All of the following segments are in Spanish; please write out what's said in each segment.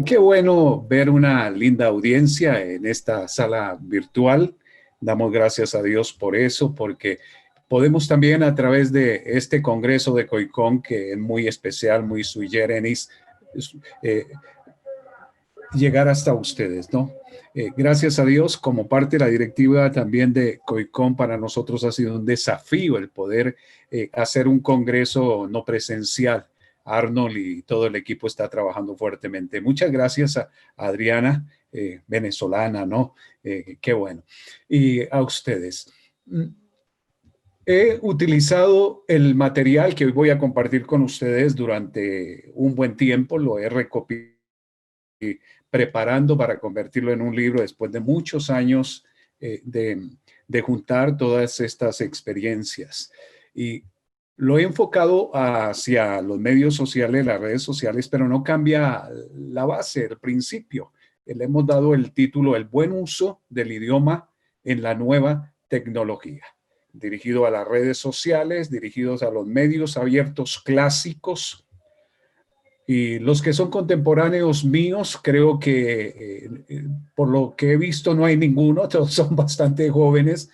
Qué bueno ver una linda audiencia en esta sala virtual. Damos gracias a Dios por eso, porque podemos también a través de este congreso de COICON, que es muy especial, muy sui generis, eh, llegar hasta ustedes, ¿no? Gracias a Dios, como parte de la directiva también de COICON, para nosotros ha sido un desafío el poder hacer un congreso no presencial. Arnold y todo el equipo está trabajando fuertemente. Muchas gracias a Adriana, venezolana, ¿no? Qué bueno. Y a ustedes. He utilizado el material que hoy voy a compartir con ustedes durante un buen tiempo, lo he recopilado preparando para convertirlo en un libro después de muchos años de juntar todas estas experiencias. Y lo he enfocado hacia los medios sociales, las redes sociales, pero no cambia la base, el principio. Le hemos dado el título El buen uso del idioma en la nueva tecnología, dirigido a las redes sociales, dirigidos a los medios abiertos clásicos. Y los que son contemporáneos míos, creo que por lo que he visto no hay ninguno, todos son bastante jóvenes.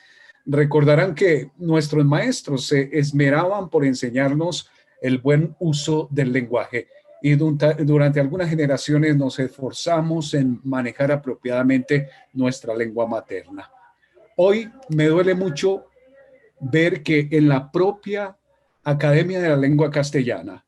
Recordarán que nuestros maestros se esmeraban por enseñarnos el buen uso del lenguaje y durante algunas generaciones nos esforzamos en manejar apropiadamente nuestra lengua materna. Hoy me duele mucho ver que en la propia Academia de la Lengua Castellana,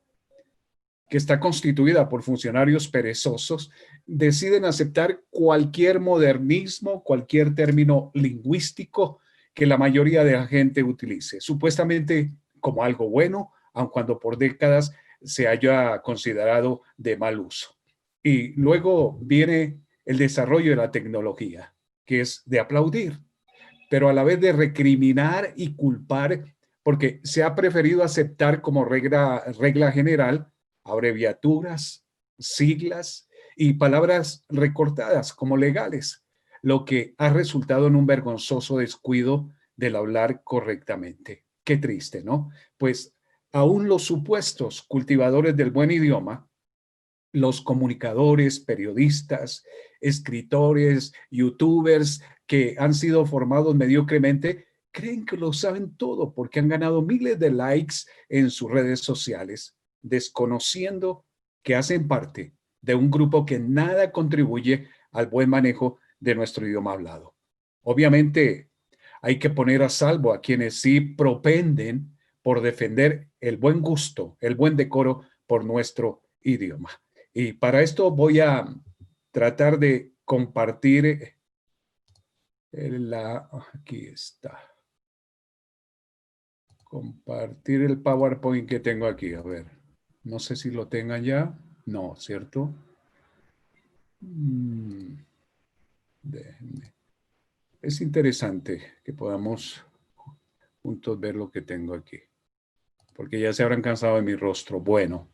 que está constituida por funcionarios perezosos, deciden aceptar cualquier modernismo, cualquier término lingüístico que la mayoría de la gente utilice, supuestamente como algo bueno, aun cuando por décadas se haya considerado de mal uso. Y luego viene el desarrollo de la tecnología, que es de aplaudir, pero a la vez de recriminar y culpar, porque se ha preferido aceptar como regla general abreviaturas, siglas y palabras recortadas como legales, lo que ha resultado en un vergonzoso descuido del hablar correctamente. Qué triste, ¿no? Pues aún los supuestos cultivadores del buen idioma, los comunicadores, periodistas, escritores, youtubers que han sido formados mediocremente, creen que lo saben todo porque han ganado miles de likes en sus redes sociales, desconociendo que hacen parte de un grupo que nada contribuye al buen manejo de nuestro idioma hablado. Obviamente, hay que poner a salvo a quienes sí propenden por defender el buen gusto, el buen decoro por nuestro idioma. Y para esto voy a tratar de compartir aquí está. Compartir el PowerPoint que tengo aquí. A ver, no sé si lo tengan ya. No, ¿cierto? Déjenme. Es interesante que podamos juntos ver lo que tengo aquí, porque ya se habrán cansado de mi rostro. Bueno,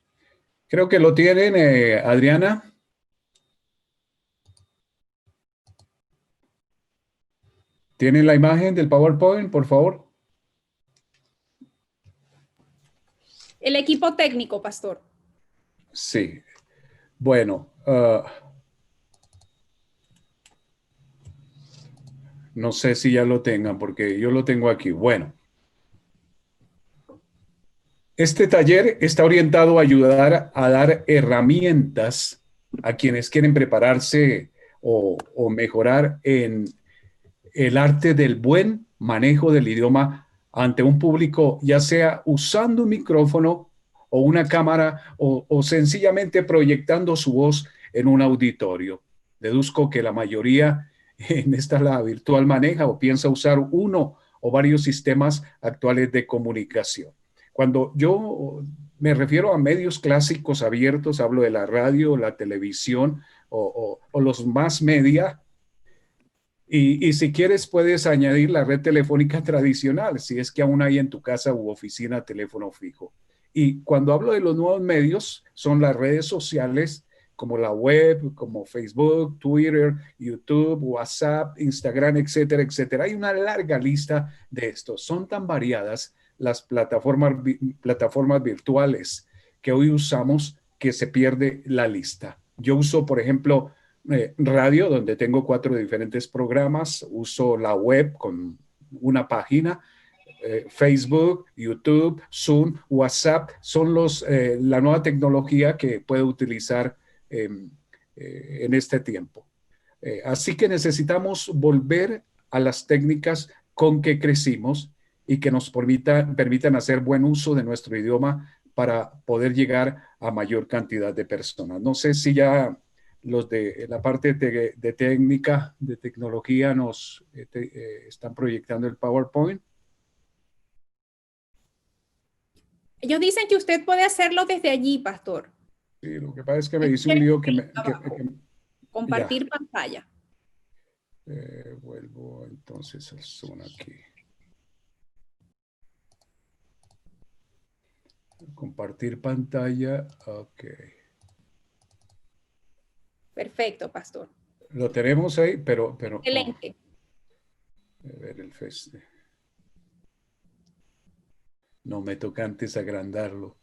creo que lo tienen, Adriana. ¿Tienen la imagen del PowerPoint, por favor? El equipo técnico, pastor. Sí. Bueno, no sé si ya lo tengan porque yo lo tengo aquí. Bueno, este taller está orientado a ayudar a dar herramientas a quienes quieren prepararse o mejorar en el arte del buen manejo del idioma ante un público, ya sea usando un micrófono o una cámara o sencillamente proyectando su voz en un auditorio. Deduzco que la mayoría en esta la virtual maneja o piensa usar uno o varios sistemas actuales de comunicación. Cuando yo me refiero a medios clásicos abiertos, hablo de la radio, la televisión o los más media. Y si quieres, puedes añadir la red telefónica tradicional, si es que aún hay en tu casa u oficina teléfono fijo. Y cuando hablo de los nuevos medios, son las redes sociales como la web, como Facebook, Twitter, YouTube, WhatsApp, Instagram, etcétera, etcétera. Hay una larga lista de estos. Son tan variadas las plataformas virtuales que hoy usamos que se pierde la lista. Yo uso, por ejemplo, radio, donde tengo 4 diferentes programas. Uso la web con una página. Facebook, YouTube, Zoom, WhatsApp son la nueva tecnología que puedo utilizar en este tiempo. Así que necesitamos volver a las técnicas con que crecimos y que nos permitan hacer buen uso de nuestro idioma para poder llegar a mayor cantidad de personas. No sé si ya los de la parte de técnica, de tecnología, nos están proyectando el PowerPoint. Ellos dicen que usted puede hacerlo desde allí, pastor. Sí, lo que pasa es que me hice un lío que compartir ya. pantalla. Vuelvo entonces al Zoom aquí. Compartir pantalla. Ok. Perfecto, pastor. Lo tenemos ahí, pero. Excelente. A ver el feste. No, me toca antes agrandarlo.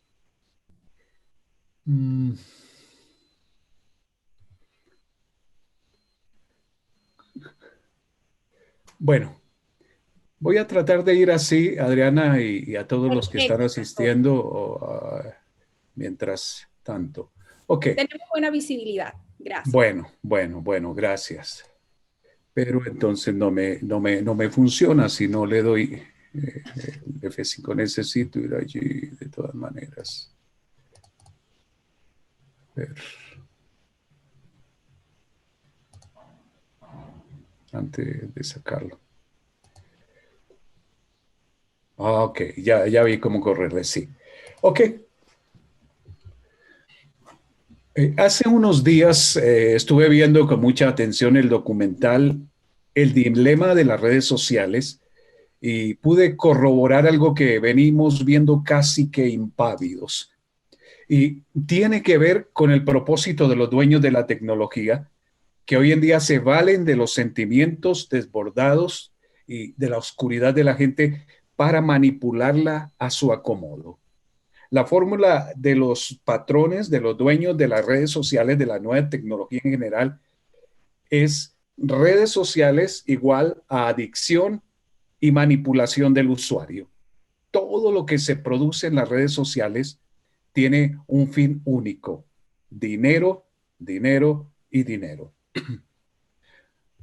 Bueno, voy a tratar de ir así, Adriana, y a todos los que están asistiendo mientras tanto. Ok. Tenemos buena visibilidad. Gracias. Bueno, gracias. Pero entonces no me funciona si no le doy el F5. Necesito ir allí de todas maneras. A ver. Antes de sacarlo. Ok, ya vi cómo correrle, sí. Ok. Hace unos días estuve viendo con mucha atención el documental El dilema de las redes sociales y pude corroborar algo que venimos viendo casi que impávidos. Y tiene que ver con el propósito de los dueños de la tecnología, que hoy en día se valen de los sentimientos desbordados y de la oscuridad de la gente para manipularla a su acomodo. La fórmula de los patrones, de los dueños de las redes sociales, de la nueva tecnología en general, es redes sociales igual a adicción y manipulación del usuario. Todo lo que se produce en las redes sociales tiene un fin único: dinero, dinero y dinero.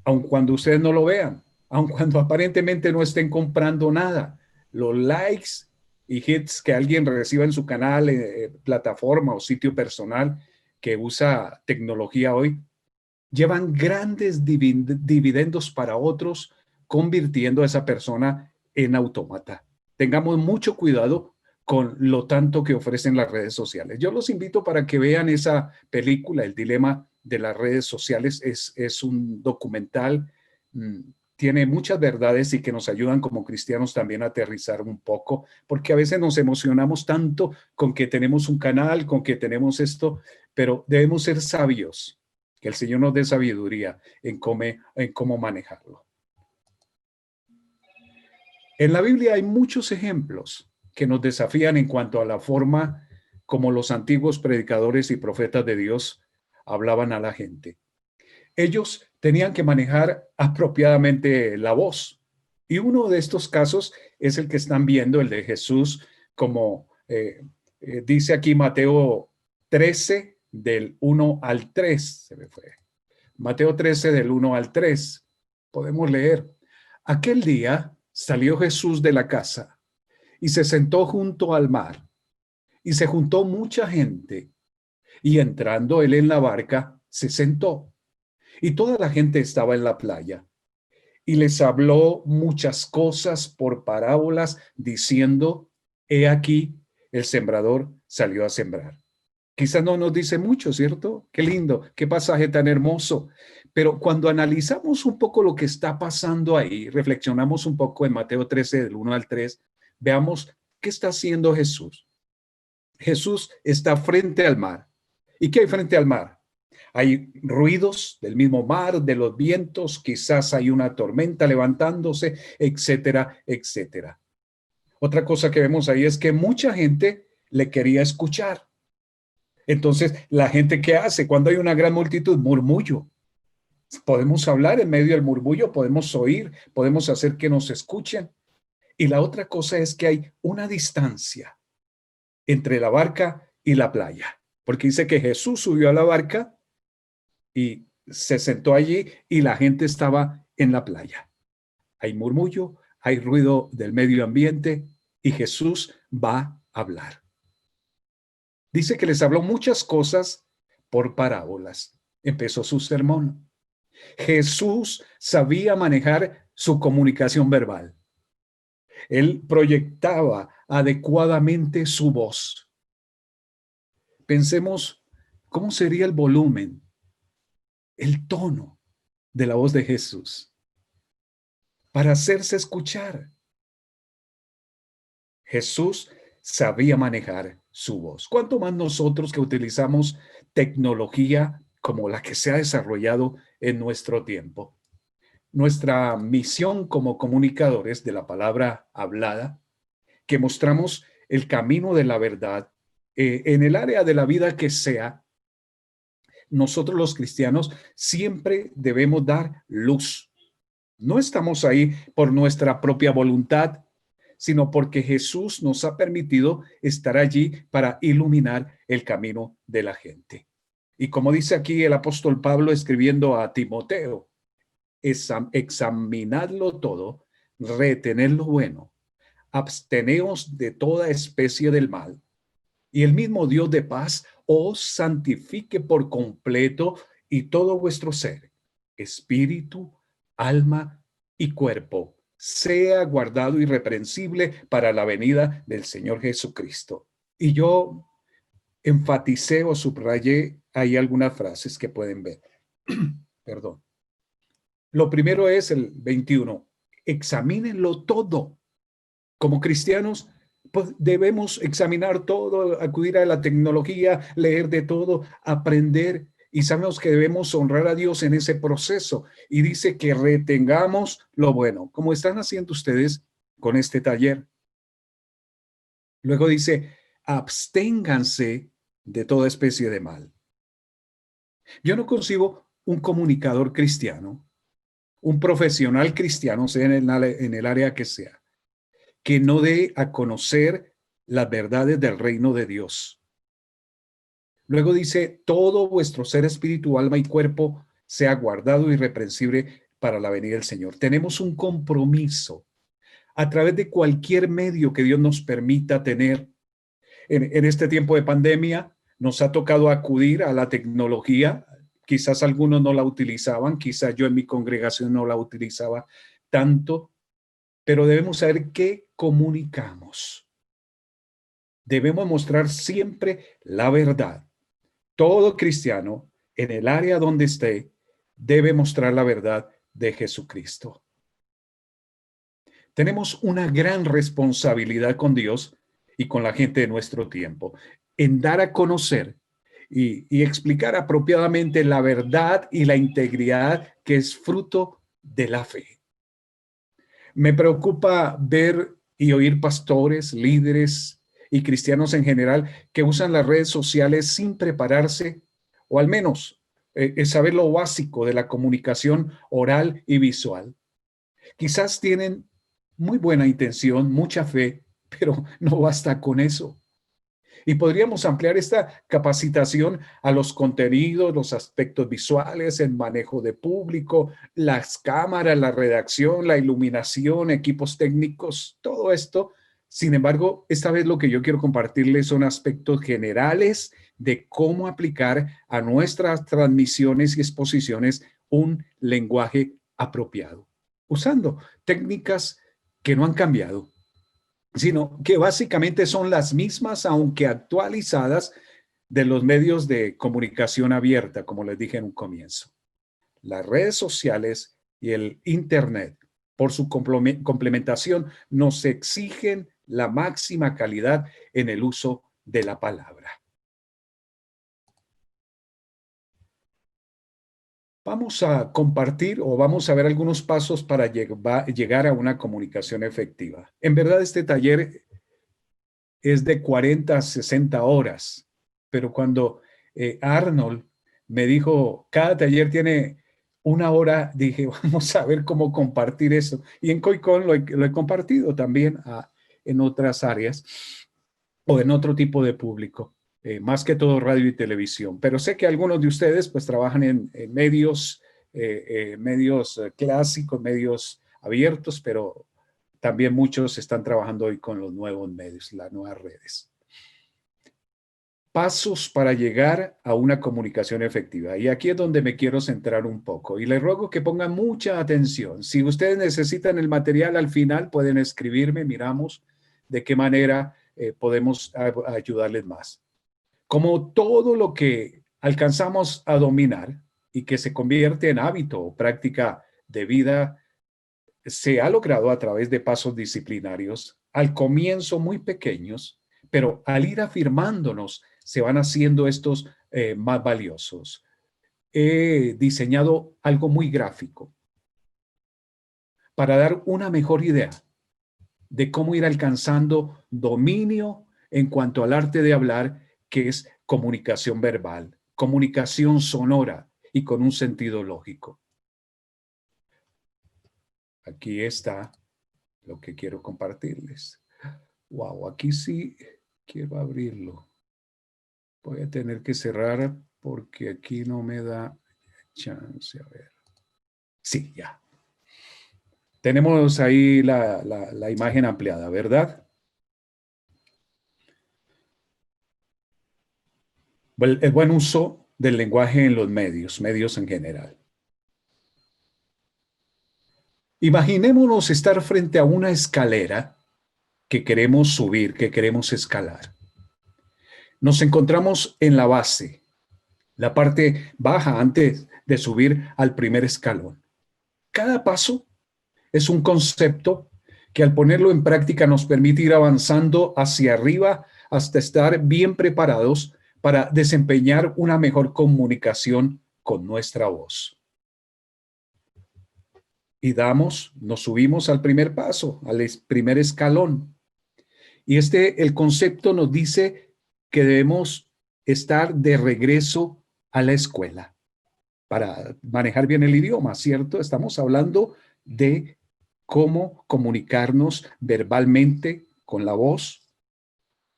Aun cuando ustedes no lo vean, aun cuando aparentemente no estén comprando nada, los likes y hits que alguien reciba en su canal, plataforma o sitio personal que usa tecnología hoy, llevan grandes dividendos para otros, convirtiendo a esa persona en autómata. Tengamos mucho cuidado con lo tanto que ofrecen las redes sociales. Yo los invito para que vean esa película, El dilema de las redes sociales. Es un documental, tiene muchas verdades y que nos ayudan como cristianos también a aterrizar un poco, porque a veces nos emocionamos tanto con que tenemos un canal, con que tenemos esto, pero debemos ser sabios. Que el Señor nos dé sabiduría en cómo manejarlo. En la Biblia hay muchos ejemplos que nos desafían en cuanto a la forma como los antiguos predicadores y profetas de Dios hablaban a la gente. Ellos tenían que manejar apropiadamente la voz. Y uno de estos casos es el que están viendo, el de Jesús, como dice aquí Mateo 13, del 1 al 3. Se me fue. Mateo 13, del 1 al 3. Podemos leer. Aquel día salió Jesús de la casa y se sentó junto al mar. Y se juntó mucha gente. Y entrando él en la barca, se sentó. Y toda la gente estaba en la playa. Y les habló muchas cosas por parábolas, diciendo: he aquí, el sembrador salió a sembrar. Quizás no nos dice mucho, ¿cierto? Qué lindo, qué pasaje tan hermoso. Pero cuando analizamos un poco lo que está pasando ahí, reflexionamos un poco en Mateo 13, del 1 al 3, veamos qué está haciendo Jesús. Jesús está frente al mar. ¿Y qué hay frente al mar? Hay ruidos del mismo mar, de los vientos, quizás hay una tormenta levantándose, etcétera, etcétera. Otra cosa que vemos ahí es que mucha gente le quería escuchar. Entonces, la gente, ¿qué hace? Cuando hay una gran multitud, murmullo. Podemos hablar en medio del murmullo, podemos oír, podemos hacer que nos escuchen. Y la otra cosa es que hay una distancia entre la barca y la playa, porque dice que Jesús subió a la barca y se sentó allí y la gente estaba en la playa. Hay murmullo, hay ruido del medio ambiente y Jesús va a hablar. Dice que les habló muchas cosas por parábolas. Empezó su sermón. Jesús sabía manejar su comunicación verbal. Él proyectaba adecuadamente su voz. Pensemos cómo sería el volumen, el tono de la voz de Jesús para hacerse escuchar. Jesús sabía manejar su voz. ¿Cuánto más nosotros que utilizamos tecnología como la que se ha desarrollado en nuestro tiempo? Nuestra misión como comunicadores de la palabra hablada, que mostramos el camino de la verdad en el área de la vida que sea, nosotros los cristianos siempre debemos dar luz. No estamos ahí por nuestra propia voluntad, sino porque Jesús nos ha permitido estar allí para iluminar el camino de la gente. Y como dice aquí el apóstol Pablo escribiendo a Timoteo, examinadlo todo, retened lo bueno, absteneos de toda especie del mal, y el mismo Dios de paz os santifique por completo y todo vuestro ser, espíritu, alma y cuerpo, sea guardado irreprensible para la venida del Señor Jesucristo. Y yo enfaticé o subrayé ahí algunas frases que pueden ver. Perdón. Lo primero es el 21. Examínenlo todo. Como cristianos, pues debemos examinar todo, acudir a la tecnología, leer de todo, aprender, y sabemos que debemos honrar a Dios en ese proceso. Y dice que retengamos lo bueno, como están haciendo ustedes con este taller. Luego dice, absténganse de toda especie de mal. Yo no concibo un comunicador cristiano, un profesional cristiano, sea en el área que sea, que no dé a conocer las verdades del reino de Dios. Luego dice, todo vuestro ser espiritual, alma y cuerpo sea guardado irreprensible para la venida del Señor. Tenemos un compromiso a través de cualquier medio que Dios nos permita tener. En este tiempo de pandemia nos ha tocado acudir a la tecnología. Quizás algunos no la utilizaban, quizás yo en mi congregación no la utilizaba tanto, pero debemos saber qué comunicamos. Debemos mostrar siempre la verdad. Todo cristiano, en el área donde esté, debe mostrar la verdad de Jesucristo. Tenemos una gran responsabilidad con Dios y con la gente de nuestro tiempo en dar a conocer y explicar apropiadamente la verdad y la integridad que es fruto de la fe. Me preocupa ver y oír pastores, líderes y cristianos en general que usan las redes sociales sin prepararse, o al menos saber lo básico de la comunicación oral y visual. Quizás tienen muy buena intención, mucha fe, pero no basta con eso. Y podríamos ampliar esta capacitación a los contenidos, los aspectos visuales, el manejo de público, las cámaras, la redacción, la iluminación, equipos técnicos, todo esto. Sin embargo, esta vez lo que yo quiero compartirles son aspectos generales de cómo aplicar a nuestras transmisiones y exposiciones un lenguaje apropiado, usando técnicas que no han cambiado, sino que básicamente son las mismas, aunque actualizadas, de los medios de comunicación abierta, como les dije en un comienzo. Las redes sociales y el Internet, por su complementación, nos exigen la máxima calidad en el uso de la palabra. Vamos a compartir o vamos a ver algunos pasos para llegar a una comunicación efectiva. En verdad, este taller es de 40 a 60 horas, pero cuando Arnold me dijo, cada taller tiene 1 hora, dije, vamos a ver cómo compartir eso. Y en COICON lo he compartido también en otras áreas o en otro tipo de público, más que todo radio y televisión. Pero sé que algunos de ustedes pues trabajan en medios clásicos, medios abiertos, pero también muchos están trabajando hoy con los nuevos medios, las nuevas redes. Pasos para llegar a una comunicación efectiva. Y aquí es donde me quiero centrar un poco. Y les ruego que pongan mucha atención. Si ustedes necesitan el material al final, pueden escribirme, miramos de qué manera podemos ayudarles más. Como todo lo que alcanzamos a dominar y que se convierte en hábito o práctica de vida, se ha logrado a través de pasos disciplinarios, al comienzo muy pequeños, pero al ir afirmándonos, se van haciendo estos más valiosos. He diseñado algo muy gráfico para dar una mejor idea de cómo ir alcanzando dominio en cuanto al arte de hablar, que es comunicación verbal, comunicación sonora y con un sentido lógico. Aquí está lo que quiero compartirles. Wow, aquí sí quiero abrirlo. Voy a tener que cerrar porque aquí no me da chance. A ver. Sí, ya. Tenemos ahí la imagen ampliada, ¿verdad? El buen uso del lenguaje en los medios en general. Imaginémonos estar frente a una escalera que queremos subir, que queremos escalar. Nos encontramos en la base, la parte baja antes de subir al primer escalón. Cada paso es un concepto que al ponerlo en práctica nos permite ir avanzando hacia arriba hasta estar bien preparados para desempeñar una mejor comunicación con nuestra voz. Y nos subimos al primer paso, al primer escalón. Y el concepto nos dice que debemos estar de regreso a la escuela para manejar bien el idioma, ¿cierto? Estamos hablando de cómo comunicarnos verbalmente con la voz,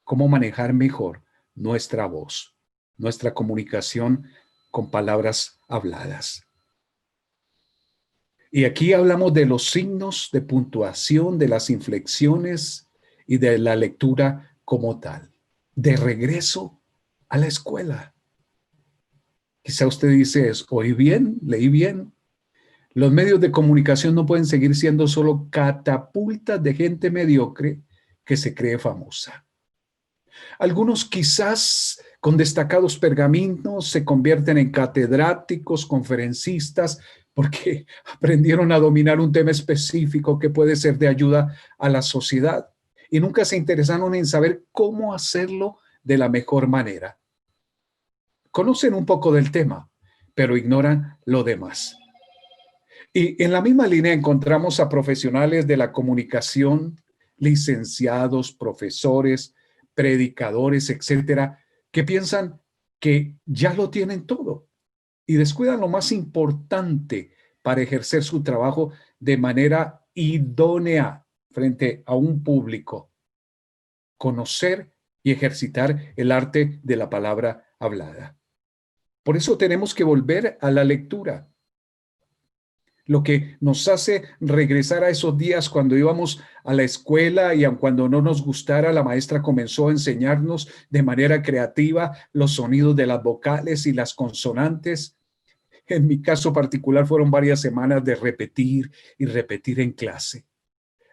cómo manejar mejor nuestra voz, nuestra comunicación con palabras habladas. Y aquí hablamos de los signos de puntuación, de las inflexiones y de la lectura como tal. De regreso a la escuela. Quizá usted dice, oí bien, leí bien. Los medios de comunicación no pueden seguir siendo solo catapultas de gente mediocre que se cree famosa. Algunos quizás con destacados pergaminos se convierten en catedráticos, conferencistas, porque aprendieron a dominar un tema específico que puede ser de ayuda a la sociedad y nunca se interesaron en saber cómo hacerlo de la mejor manera. Conocen un poco del tema, pero ignoran lo demás. Y en la misma línea encontramos a profesionales de la comunicación, licenciados, profesores, predicadores, etcétera, que piensan que ya lo tienen todo y descuidan lo más importante para ejercer su trabajo de manera idónea frente a un público. Conocer y ejercitar el arte de la palabra hablada. Por eso tenemos que volver a la lectura. Lo que nos hace regresar a esos días cuando íbamos a la escuela y aun cuando no nos gustara, la maestra comenzó a enseñarnos de manera creativa los sonidos de las vocales y las consonantes. En mi caso particular fueron varias semanas de repetir y repetir en clase.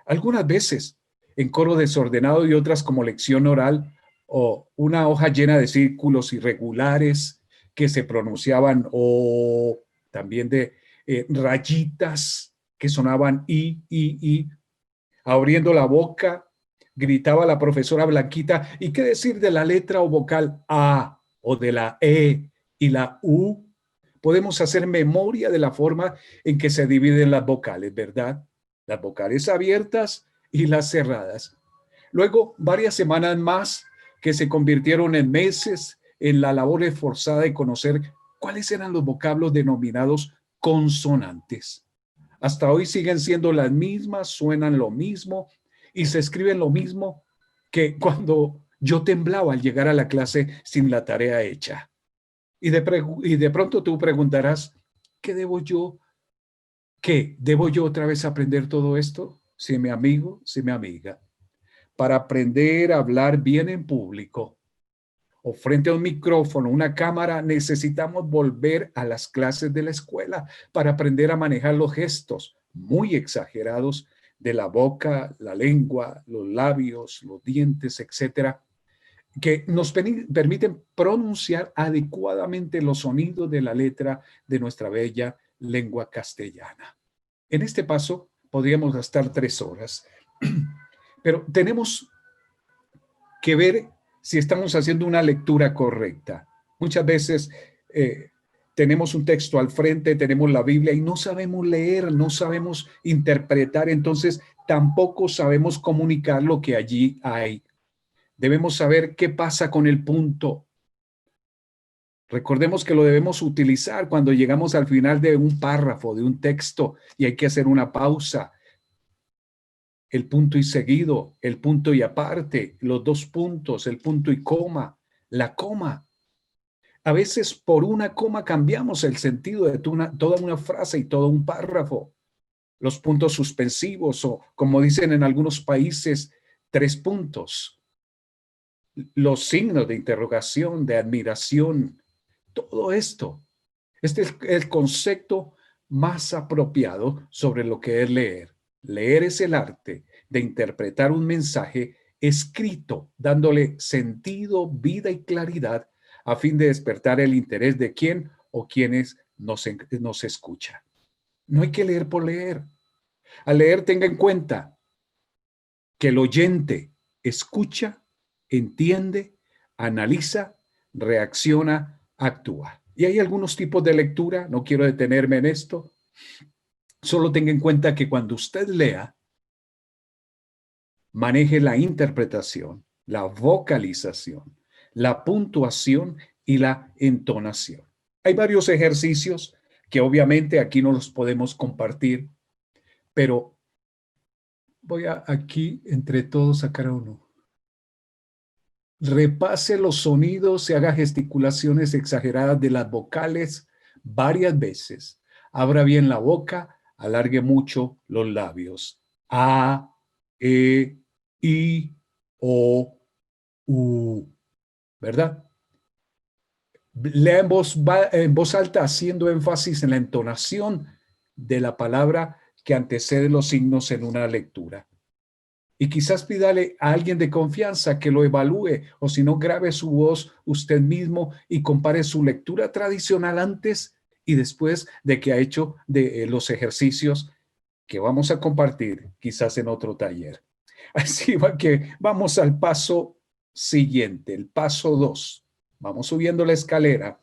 Algunas veces en coro desordenado y otras como lección oral o una hoja llena de círculos irregulares que se pronunciaban o también de rayitas que sonaban y. Abriendo la boca, gritaba la profesora Blanquita, ¿y qué decir de la letra o vocal A o de la E y la U? podemos hacer memoria de la forma en que se dividen las vocales, ¿verdad? Las vocales abiertas y las cerradas. Luego, varias semanas más que se convirtieron en meses en la labor esforzada de conocer cuáles eran los vocablos denominados consonantes. Hasta hoy siguen siendo las mismas, suenan lo mismo y se escriben lo mismo que cuando yo temblaba al llegar a la clase sin la tarea hecha. Y de pronto tú preguntarás, ¿qué debo yo? ¿Qué? ¿Debo yo otra vez aprender todo esto? Sí, mi amigo, sí, mi amiga. Para aprender a hablar bien en público o frente a un micrófono, una cámara, necesitamos volver a las clases de la escuela para aprender a manejar los gestos muy exagerados de la boca, la lengua, los labios, los dientes, etcétera, que nos permiten pronunciar adecuadamente los sonidos de la letra de nuestra bella lengua castellana. En este paso podríamos gastar 3 horas, pero tenemos que ver si estamos haciendo una lectura correcta. Muchas veces tenemos un texto al frente, tenemos la Biblia y no sabemos leer, no sabemos interpretar, entonces tampoco sabemos comunicar lo que allí hay. Debemos saber qué pasa con el punto. Recordemos que lo debemos utilizar cuando llegamos al final de un párrafo, de un texto, y hay que hacer una pausa. El punto y seguido, el punto y aparte, los 2 puntos, el punto y coma, la coma. A veces por una coma cambiamos el sentido de toda una frase y todo un párrafo. Los puntos suspensivos o, como dicen en algunos países, 3 puntos. Los signos de interrogación, de admiración, todo esto. Este es el concepto más apropiado sobre lo que es leer. Leer es el arte de interpretar un mensaje escrito, dándole sentido, vida y claridad a fin de despertar el interés de quien o quienes nos escucha. No hay que leer por leer. Al leer, tenga en cuenta que el oyente escucha, entiende, analiza, reacciona, actúa. Y hay algunos tipos de lectura, no quiero detenerme en esto. Solo tenga en cuenta que cuando usted lea, maneje la interpretación, la vocalización, la puntuación y la entonación. Hay varios ejercicios que obviamente aquí no los podemos compartir, pero voy a aquí entre todos sacar uno. Repase los sonidos y haga gesticulaciones exageradas de las vocales varias veces. Abra bien la boca, alargue mucho los labios. A, E, I, O, U, ¿verdad? Lea en voz alta haciendo énfasis en la entonación de la palabra que antecede los signos en una lectura. Y quizás pídale a alguien de confianza que lo evalúe o si no, grabe su voz usted mismo y compare su lectura tradicional antes y después de que ha hecho de los ejercicios que vamos a compartir quizás en otro taller. Así que vamos al paso siguiente, el paso 2. Vamos subiendo la escalera.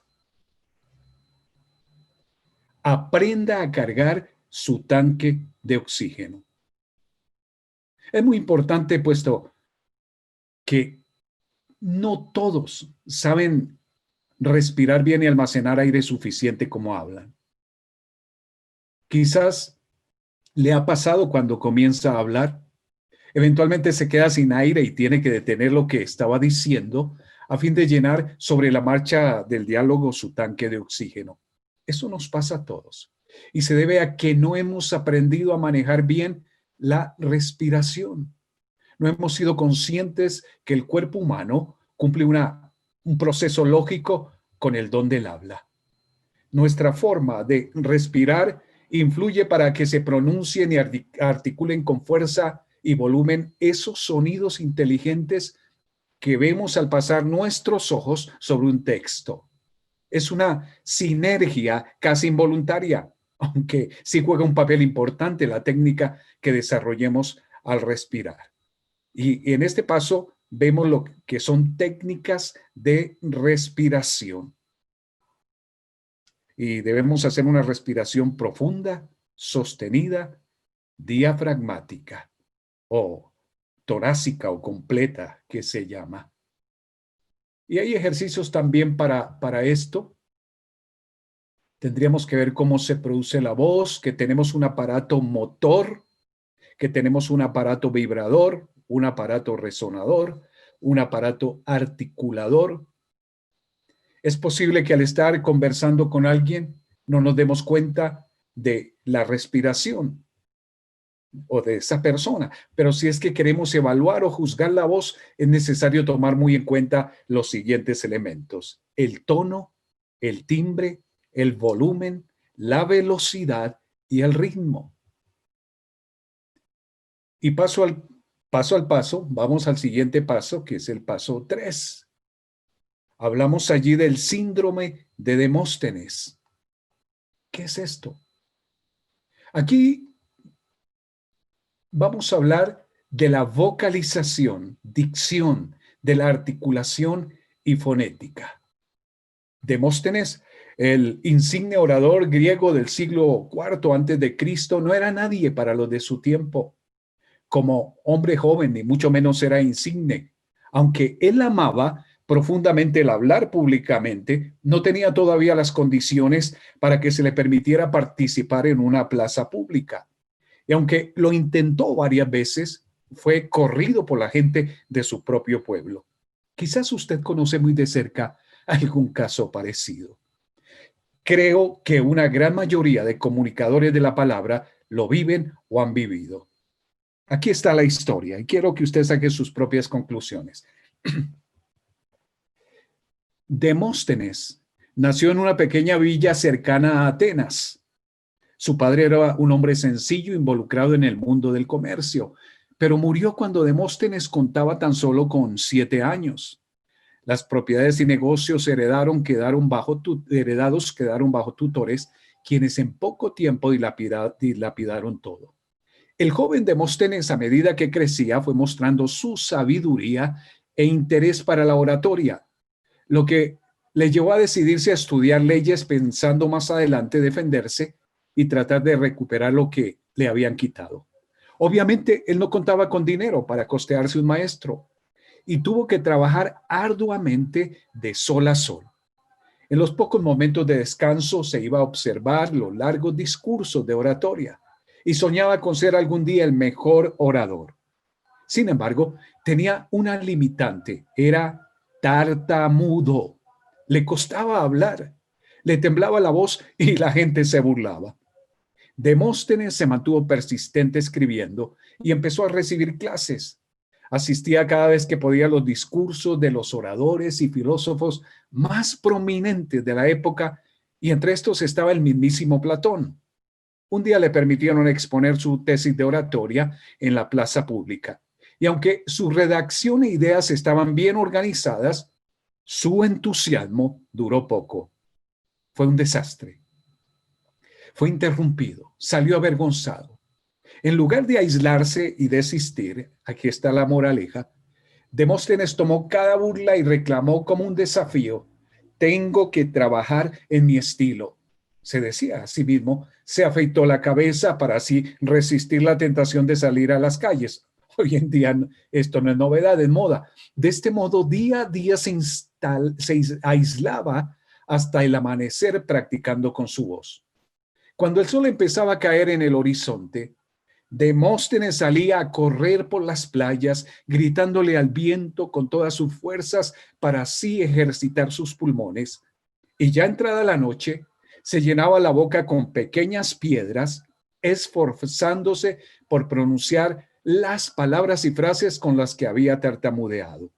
Aprenda a cargar su tanque de oxígeno. Es muy importante puesto que no todos saben respirar bien y almacenar aire suficiente como hablan. Quizás le ha pasado cuando comienza a hablar, eventualmente se queda sin aire y tiene que detener lo que estaba diciendo a fin de llenar sobre la marcha del diálogo su tanque de oxígeno. Eso nos pasa a todos y se debe a que no hemos aprendido a manejar bien la respiración. No hemos sido conscientes que el cuerpo humano cumple un proceso lógico con el don del habla. Nuestra forma de respirar influye para que se pronuncien y articulen con fuerza y volumen esos sonidos inteligentes que vemos al pasar nuestros ojos sobre un texto. Es una sinergia casi involuntaria, aunque sí juega un papel importante la técnica que desarrollemos al respirar. Y en este paso vemos lo que son técnicas de respiración. y debemos hacer una respiración profunda, sostenida, diafragmática o torácica o completa que se llama. Y hay ejercicios también para esto. Tendríamos que ver cómo se produce la voz, que tenemos un aparato motor, que tenemos un aparato vibrador, un aparato resonador, un aparato articulador. Es posible que al estar conversando con alguien no nos demos cuenta de la respiración o de esa persona, pero si es que queremos evaluar o juzgar la voz, es necesario tomar muy en cuenta los siguientes elementos: el tono, el timbre, el volumen, la velocidad y el ritmo. Y paso al paso, vamos al siguiente paso, que es el paso 3. Hablamos allí del síndrome de Demóstenes. ¿Qué es esto? Aquí vamos a hablar de la vocalización, dicción, de la articulación y fonética. Demóstenes, el insigne orador griego del siglo IV antes de Cristo, no era nadie para los de su tiempo. Como hombre joven, ni mucho menos era insigne. Aunque él amaba profundamente el hablar públicamente, no tenía todavía las condiciones para que se le permitiera participar en una plaza pública. Y aunque lo intentó varias veces, fue corrido por la gente de su propio pueblo. Quizás usted conoce muy de cerca algún caso parecido. Creo que una gran mayoría de comunicadores de la palabra lo viven o han vivido. Aquí está la historia y quiero que usted saque sus propias conclusiones. Demóstenes nació en una pequeña villa cercana a Atenas. Su padre era un hombre sencillo involucrado en el mundo del comercio, pero murió cuando Demóstenes contaba tan solo con 7 años. Las propiedades y negocios heredados quedaron bajo tutores, quienes en poco tiempo dilapidaron todo. El joven Demóstenes, a medida que crecía, fue mostrando su sabiduría e interés para la oratoria, lo que le llevó a decidirse a estudiar leyes pensando más adelante defenderse y tratar de recuperar lo que le habían quitado. Obviamente, él no contaba con dinero para costearse un maestro y tuvo que trabajar arduamente de sol a sol. En los pocos momentos de descanso se iba a observar los largos discursos de oratoria y soñaba con ser algún día el mejor orador. Sin embargo, tenía una limitante: era tartamudo. Le costaba hablar, le temblaba la voz y la gente se burlaba. Demóstenes se mantuvo persistente escribiendo y empezó a recibir clases. Asistía cada vez que podía a los discursos de los oradores y filósofos más prominentes de la época, y entre estos estaba el mismísimo Platón. Un día le permitieron exponer su tesis de oratoria en la plaza pública, y aunque su redacción e ideas estaban bien organizadas, su entusiasmo duró poco. Fue un desastre. Fue interrumpido, salió avergonzado. En lugar de aislarse y desistir, aquí está la moraleja, Demóstenes tomó cada burla y reclamó como un desafío: tengo que trabajar en mi estilo. Se decía a sí mismo, se afeitó la cabeza para así resistir la tentación de salir a las calles. Hoy en día esto no es novedad, es moda. De este modo, día a día se aislaba hasta el amanecer practicando con su voz. Cuando el sol empezaba a caer en el horizonte, Demóstenes salía a correr por las playas, gritándole al viento con todas sus fuerzas para así ejercitar sus pulmones. Y ya entrada la noche, se llenaba la boca con pequeñas piedras, esforzándose por pronunciar las palabras y frases con las que había tartamudeado.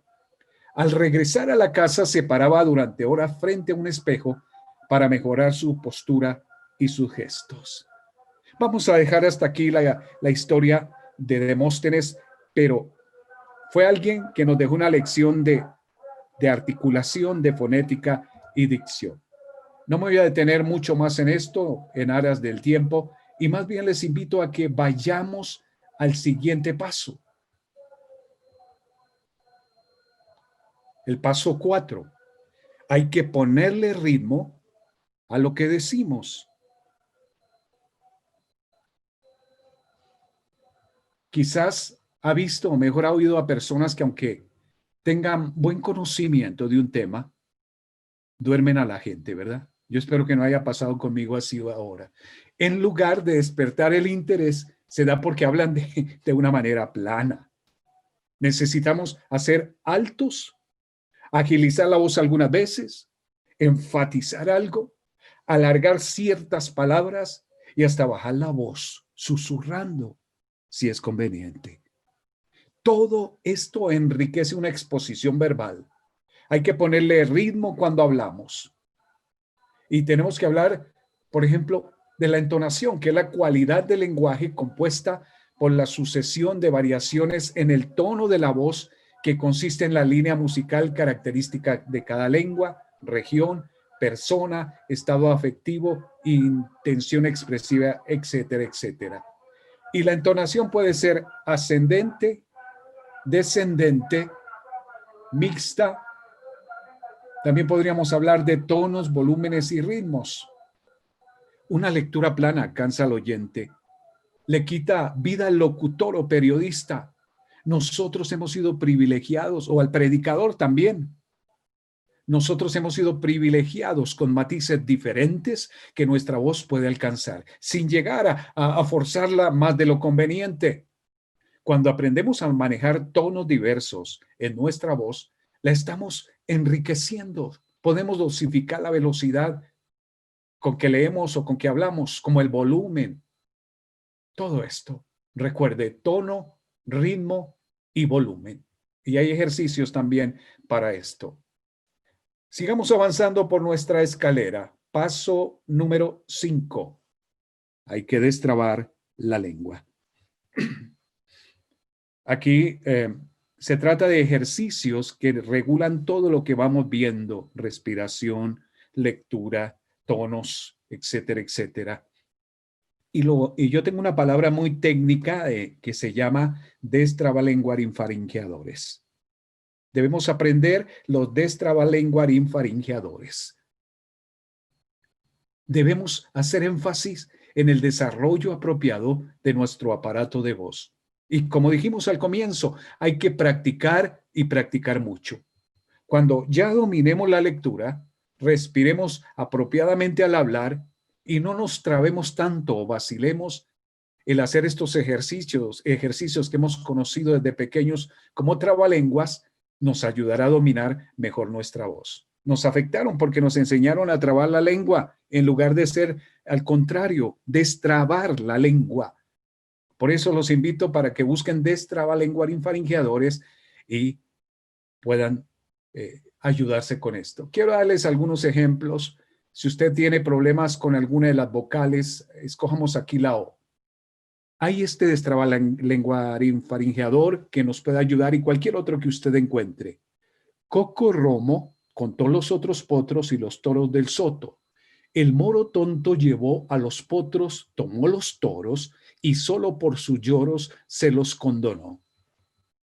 Al regresar a la casa, se paraba durante horas frente a un espejo para mejorar su postura y sus gestos. Vamos a dejar hasta aquí la historia de Demóstenes, pero fue alguien que nos dejó una lección de articulación, de fonética y dicción. No me voy a detener mucho más en esto, en aras del tiempo, y más bien les invito a que vayamos al siguiente paso. El paso 4. Hay que ponerle ritmo a lo que decimos. Quizás ha visto o mejor ha oído a personas que aunque tengan buen conocimiento de un tema, duermen a la gente, ¿verdad? Yo espero que no haya pasado conmigo así ahora. En lugar de despertar el interés, se da porque hablan de una manera plana. Necesitamos hacer altos, agilizar la voz algunas veces, enfatizar algo, alargar ciertas palabras y hasta bajar la voz, susurrando, si es conveniente. Todo esto enriquece una exposición verbal. Hay que ponerle ritmo cuando hablamos. Y tenemos que hablar, por ejemplo, de la entonación, que es la cualidad del lenguaje compuesta por la sucesión de variaciones en el tono de la voz que consiste en la línea musical característica de cada lengua, región, persona, estado afectivo, intención expresiva, etcétera, etcétera. Y la entonación puede ser ascendente, descendente, mixta. También podríamos hablar de tonos, volúmenes y ritmos. Una lectura plana cansa al oyente, le quita vida al locutor o periodista. Nosotros hemos sido privilegiados, o al predicador también. Nosotros hemos sido privilegiados con matices diferentes que nuestra voz puede alcanzar, sin llegar a forzarla más de lo conveniente. Cuando aprendemos a manejar tonos diversos en nuestra voz, la estamos enriqueciendo. Podemos dosificar la velocidad con que leemos o con que hablamos, como el volumen. Todo esto, recuerde, tono, ritmo y volumen. Y hay ejercicios también para esto. Sigamos avanzando por nuestra escalera. Paso número 5. Hay que destrabar la lengua. Aquí se trata de ejercicios que regulan todo lo que vamos viendo, respiración, lectura, tonos, etcétera, etcétera. Y yo tengo una palabra muy técnica que se llama destrabalenguarinfaringeadores. Debemos aprender los destrabalenguarinfaringeadores. Debemos hacer énfasis en el desarrollo apropiado de nuestro aparato de voz. Y como dijimos al comienzo, hay que practicar y practicar mucho. Cuando ya dominemos la lectura, respiremos apropiadamente al hablar y no nos trabemos tanto o vacilemos. El hacer estos ejercicios que hemos conocido desde pequeños como trabalenguas, nos ayudará a dominar mejor nuestra voz. Nos afectaron porque nos enseñaron a trabar la lengua en lugar de ser, al contrario, destrabar la lengua. Por eso los invito para que busquen destrabalenguarinfaringeadores y puedan ayudarse con esto. Quiero darles algunos ejemplos. Si usted tiene problemas con alguna de las vocales, escojamos aquí la O. Hay este destrabalenguarinfaringeador que nos puede ayudar y cualquier otro que usted encuentre. Coco Romo contó los otros potros y los toros del soto. El moro tonto llevó a los potros, tomó los toros y solo por sus lloros se los condonó.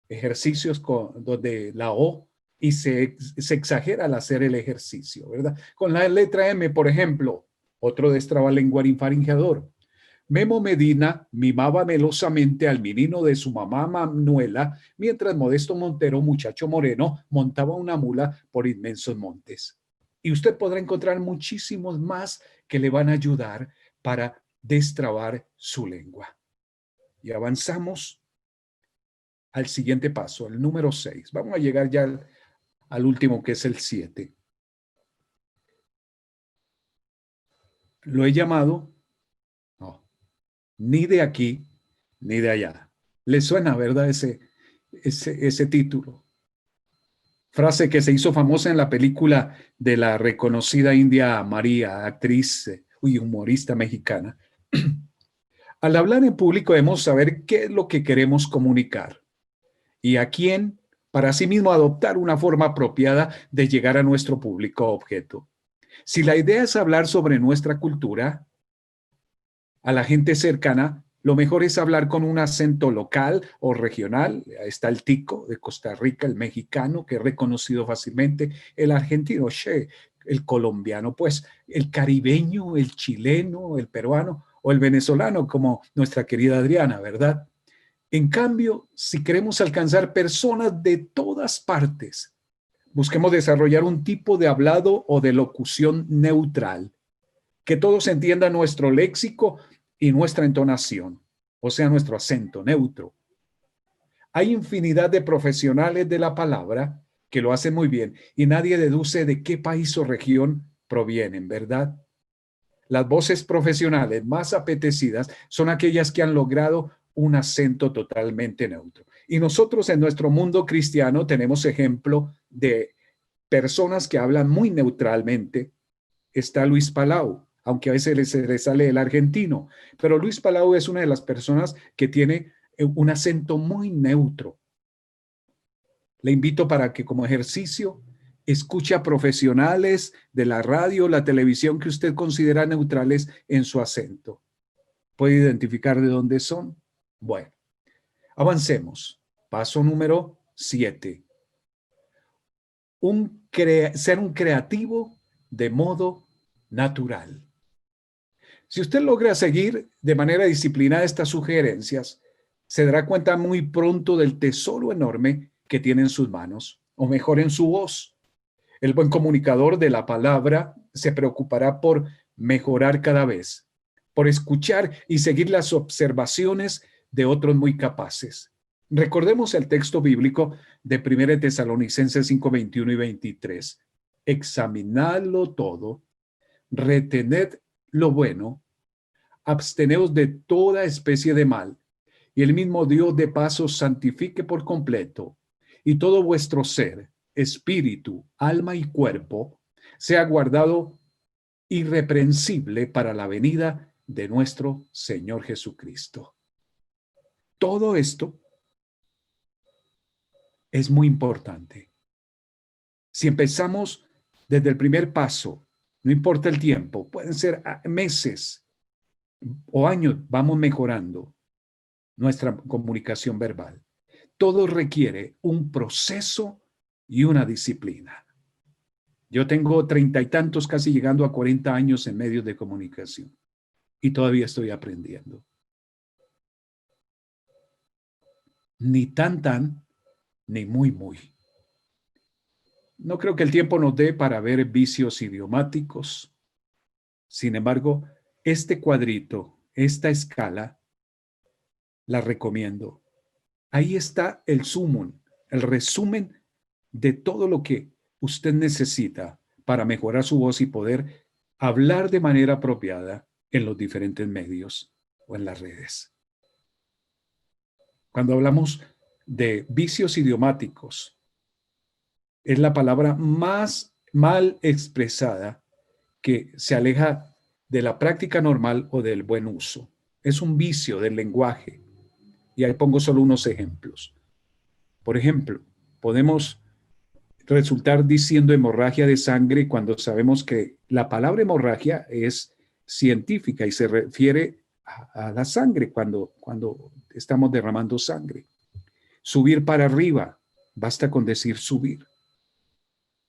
Ejercicios donde la O y se exagera al hacer el ejercicio, ¿verdad? Con la letra M, por ejemplo, otro destrabalenguarinfaringeador. Memo Medina mimaba melosamente al menino de su mamá Manuela, mientras Modesto Montero, muchacho moreno, montaba una mula por inmensos montes. Y usted podrá encontrar muchísimos más que le van a ayudar para destrabar su lengua. Y avanzamos al siguiente paso, el número 6. Vamos a llegar ya al último, que es el 7. Lo he llamado ni de aquí ni de allá. ¿Le suena, verdad, ese título? Frase que se hizo famosa en la película de la reconocida India María, actriz y humorista mexicana. Al hablar en público debemos saber qué es lo que queremos comunicar y a quién, para asimismo adoptar una forma apropiada de llegar a nuestro público objeto. Si la idea es hablar sobre nuestra cultura, a la gente cercana, lo mejor es hablar con un acento local o regional. Está el tico de Costa Rica, el mexicano, que es reconocido fácilmente, el argentino, che, el colombiano, pues el caribeño, el chileno, el peruano o el venezolano, como nuestra querida Adriana, ¿verdad? En cambio, si queremos alcanzar personas de todas partes, busquemos desarrollar un tipo de hablado o de locución neutral, que todos entiendan nuestro léxico y nuestra entonación, o sea, nuestro acento neutro. Hay infinidad de profesionales de la palabra que lo hacen muy bien y nadie deduce de qué país o región provienen, ¿verdad? Las voces profesionales más apetecidas son aquellas que han logrado un acento totalmente neutro. Y nosotros en nuestro mundo cristiano tenemos ejemplo de personas que hablan muy neutralmente. Está Luis Palau, aunque a veces se le sale el argentino, pero Luis Palau es una de las personas que tiene un acento muy neutro. Le invito para que como ejercicio escuche a profesionales de la radio, la televisión que usted considera neutrales en su acento. ¿Puede identificar de dónde son? Bueno, avancemos. Paso número 7. Ser un creativo de modo natural. Si usted logra seguir de manera disciplinada estas sugerencias, se dará cuenta muy pronto del tesoro enorme que tiene en sus manos, o mejor en su voz. El buen comunicador de la palabra se preocupará por mejorar cada vez, por escuchar y seguir las observaciones de otros muy capaces. Recordemos el texto bíblico de 1 Tesalonicenses 5, 21 y 23. Examinadlo todo, retened lo bueno, absteneos de toda especie de mal, y el mismo Dios de paz os santifique por completo, y todo vuestro ser, espíritu, alma y cuerpo, sea guardado irreprensible para la venida de nuestro Señor Jesucristo. Todo esto es muy importante. Si empezamos desde el primer paso, no importa el tiempo, pueden ser meses o años, vamos mejorando nuestra comunicación verbal. Todo requiere un proceso y una disciplina. Yo tengo 30 y tantos, casi llegando a 40 años en medios de comunicación y todavía estoy aprendiendo. Ni tan, ni muy. No creo que el tiempo nos dé para ver vicios idiomáticos. Sin embargo, este cuadrito, esta escala, la recomiendo. Ahí está el sumum, el resumen de todo lo que usted necesita para mejorar su voz y poder hablar de manera apropiada en los diferentes medios o en las redes. Cuando hablamos de vicios idiomáticos, es la palabra más mal expresada que se aleja de la práctica normal o del buen uso. Es un vicio del lenguaje. Y ahí pongo solo unos ejemplos. Por ejemplo, podemos resultar diciendo hemorragia de sangre cuando sabemos que la palabra hemorragia es científica y se refiere a la sangre cuando estamos derramando sangre. Subir para arriba, basta con decir subir.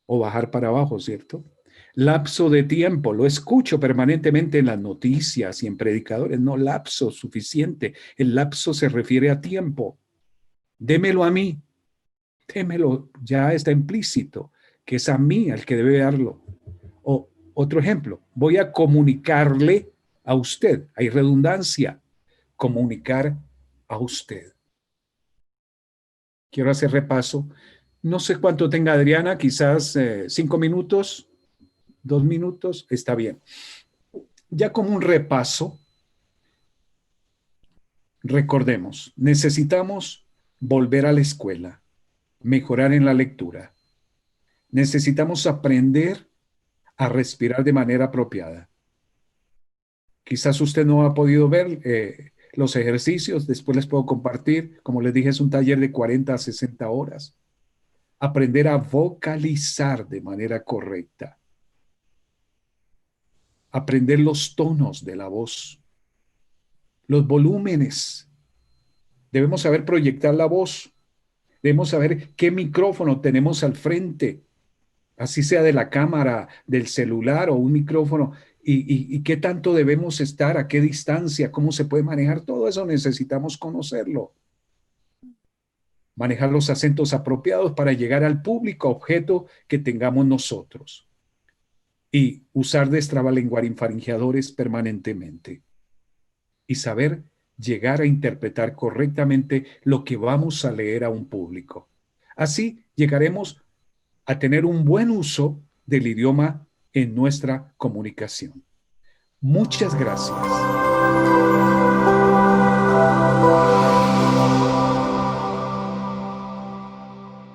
O bajar para abajo, ¿cierto? Lapso de tiempo, lo escucho permanentemente en las noticias y en predicadores, no lapso suficiente. El lapso se refiere a tiempo. Démelo a mí. Démelo, ya está implícito, que es a mí al que debe darlo. O otro ejemplo, voy a comunicarle a usted, hay redundancia, comunicar a usted. Quiero hacer repaso. No sé cuánto tenga Adriana, quizás 5 minutos, 2 minutos, está bien. Ya como un repaso, recordemos, necesitamos volver a la escuela, mejorar en la lectura. Necesitamos aprender a respirar de manera apropiada. Quizás usted no ha podido ver los ejercicios, después les puedo compartir. Como les dije, es un taller de 40 a 60 horas. Aprender a vocalizar de manera correcta. Aprender los tonos de la voz, los volúmenes. Debemos saber proyectar la voz. Debemos saber qué micrófono tenemos al frente. así sea de la cámara, del celular o un micrófono, y qué tanto debemos estar, a qué distancia, cómo se puede manejar, todo eso necesitamos conocerlo. Manejar los acentos apropiados para llegar al público objeto que tengamos nosotros y usar destrabalenguarinfaringeadores permanentemente y saber llegar a interpretar correctamente lo que vamos a leer a un público. Así llegaremos a tener un buen uso del idioma en nuestra comunicación. Muchas gracias.